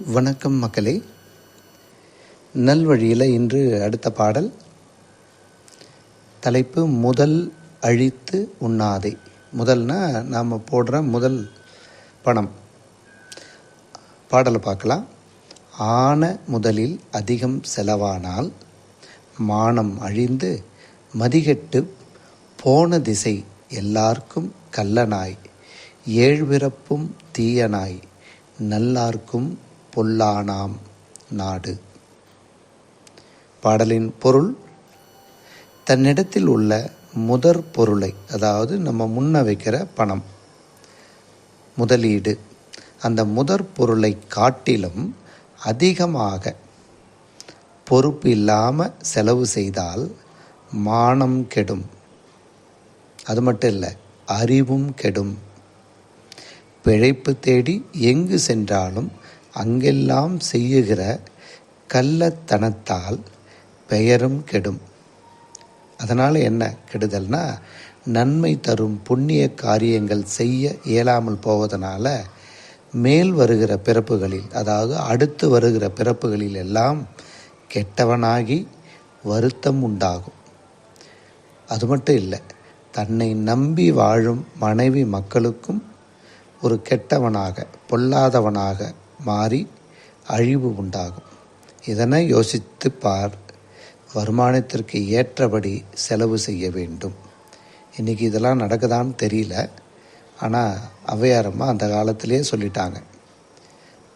வணக்கம் மக்களே. நல்வழியில் இன்று அடுத்த பாடல். தலைப்பு முதல் அழித்து உண்ணாதே. முதல்னா நாம் போடுற முதல் பணம். பாடலை பார்க்கலாம். ஆன முதலில் அதிகம் செலவானால் மானம் அழிந்து மதிகெட்டு போன திசை எல்லார்க்கும் கள்ளனாய் ஏழ்பிறப்பும் தீயனாய் நல்லார்க்கும் பொல்லானாம் நாடு. பாடலின் பொருள்: தன்னிடத்தில் உள்ள முதற் பொருளை, அதாவது நம்ம முன்ன வைக்கிற பணம், முதலீடு, அந்த முதற் பொருளை காட்டிலும் அதிகமாக பொறுப்பு இல்லாமல் செலவு செய்தால் மானம் கெடும். அது மட்டும் இல்லை, அறிவும் கெடும். பிழைப்பு தேடி எங்கு சென்றாலும் அங்கெல்லாம் செய்யுகிற கள்ளத்தனத்தால் பெயரும் கெடும். அதனால் என்ன கெடுதல்னா, நன்மை தரும் புண்ணிய காரியங்கள் செய்ய இயலாமல் போவதனால மேல் வருகிற பிறப்புகளில், அதாவது அடுத்து வருகிற பிறப்புகளில் எல்லாம் கெட்டவனாகி வருத்தம் உண்டாகும். அது மட்டும் இல்லை, தன்னை நம்பி வாழும் மனைவி மக்களுக்கும் ஒரு கெட்டவனாக, பொல்லாதவனாக மாறி அழிவு உண்டாகும். இதனை யோசித்து பார். வருமானத்திற்கு ஏற்றபடி செலவு செய்ய வேண்டும். இன்றைக்கி இதெல்லாம் நடக்குதான்னு தெரியல, ஆனால் ஔவையாரம்மா அந்த காலத்திலே சொல்லிட்டாங்க.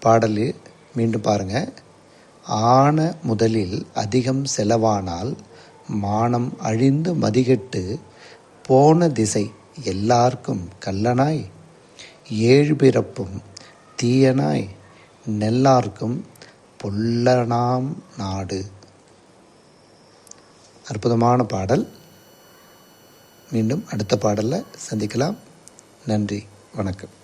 பாடல் மீண்டும் பாருங்கள். ஆன முதலில் அதிகம் செலவானால் மானம் அழிந்து மதிகெட்டு போன திசை எல்லார்க்கும் கள்ளனாய் ஏழ்பிறப்பும் தீயனாய் நெல்லார்க்கும் பொல்லனாம் நாடு. அற்புதமான பாடல். மீண்டும் அடுத்த பாடலில் சந்திக்கலாம். நன்றி, வணக்கம்.